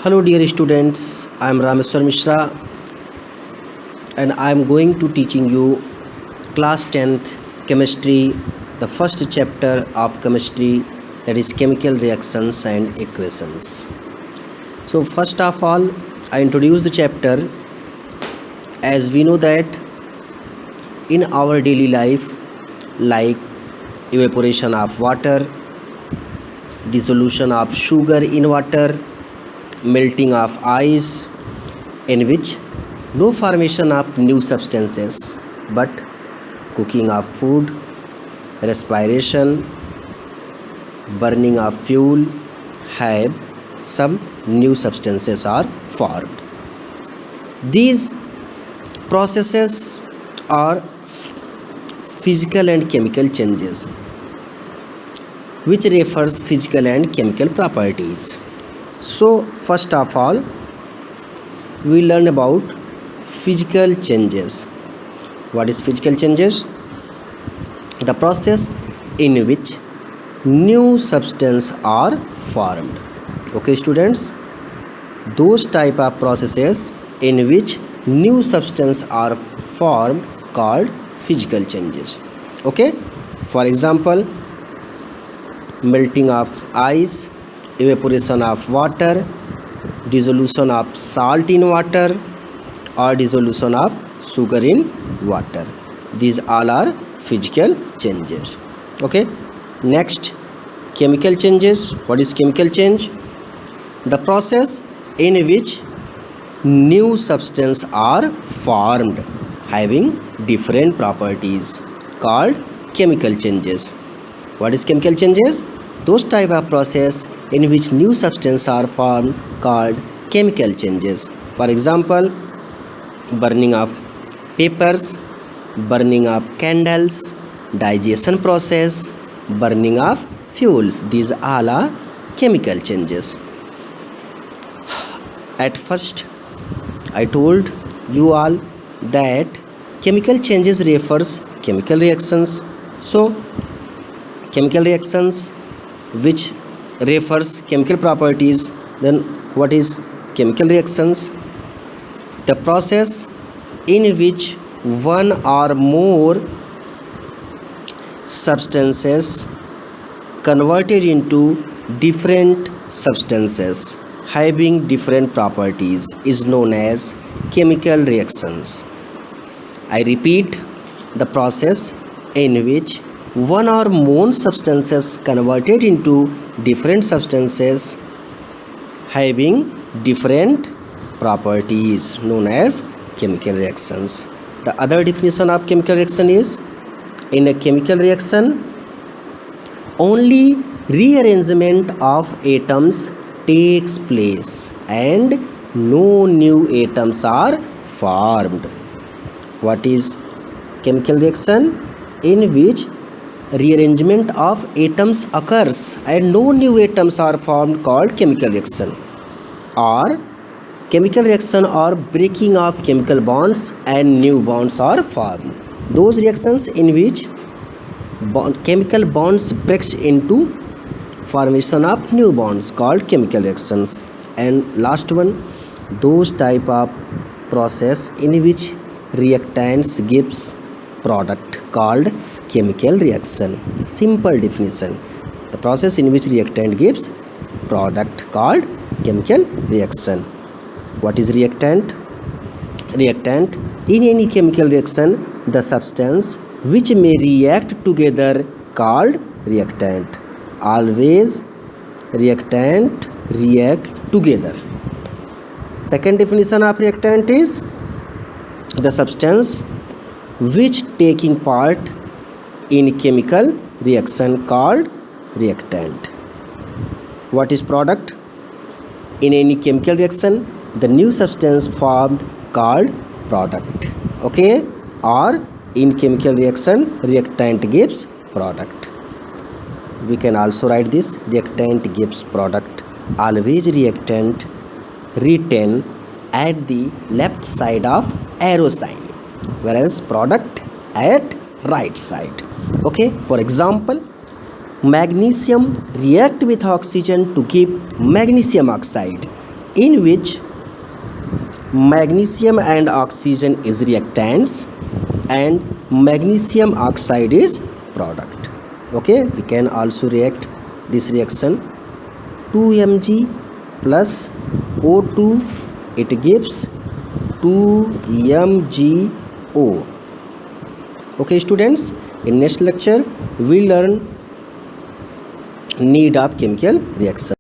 Hello dear students, I am Rameswar Mishra and I am going to teaching you class 10th chemistry, the first chapter of chemistry, that is chemical reactions and equations. So first of all, I introduce the chapter. As we know that in our daily life, like evaporation of water, dissolution of sugar in water, melting of ice, in which no formation of new substances but cooking of food, respiration, burning of fuel have some new substances are formed. These processes are physical and chemical changes which refers physical and chemical properties. So first of all, we learn about physical changes. What is physical changes? The process in which new substance are formed. Okay students, those type of processes in which new substance are formed called physical changes. Okay, for example, melting of ice, evaporation of water, dissolution of salt in water, or dissolution of sugar in water. These all are physical changes. Okay, next, chemical changes. What is chemical change? The process in which new substance are formed having different properties called chemical changes. What is chemical changes? Those type of process in which new substance are formed called chemical changes. For example, burning of papers, burning of candles, digestion process, burning of fuels. These all are chemical changes. At first, I told you all that chemical changes refers chemical reactions. So, chemical reactions which refers chemical properties. Then what is chemical reactions? The process in which one or more substances converted into different substances having different properties is known as chemical reactions. I repeat, the process in which one or more substances converted into different substances having different properties known as chemical reactions. The other definition of chemical reaction is, in a chemical reaction, only rearrangement of atoms takes place and no new atoms are formed. What is chemical reaction? In which rearrangement of atoms occurs and no new atoms are formed called chemical reaction. Or chemical reaction or breaking of chemical bonds and new bonds are formed. Those reactions in which chemical bonds breaks into formation of new bonds called chemical reactions. And last one, those type of process in which reactants gives product called chemical reaction. Simple definition, the process in which reactant gives product called chemical reaction. What is reactant? Reactant, in any chemical reaction, the substance which may react together called reactant. Always reactant react together. Second definition of reactant is the substance which taking part in chemical reaction called reactant. What is product? In any chemical reaction, the new substance formed called product. Okay, or in chemical reaction, reactant gives product. We can also write this, reactant gives product. Always reactant written at the left side of arrow sign, whereas product at right side. Okay, for example, magnesium react with oxygen to give magnesium oxide. in which magnesium and oxygen is reactants and magnesium oxide is product. Okay, we can also react this reaction 2Mg plus O2, it gives 2MgO. Okay students, in next lecture we learn need of chemical reaction.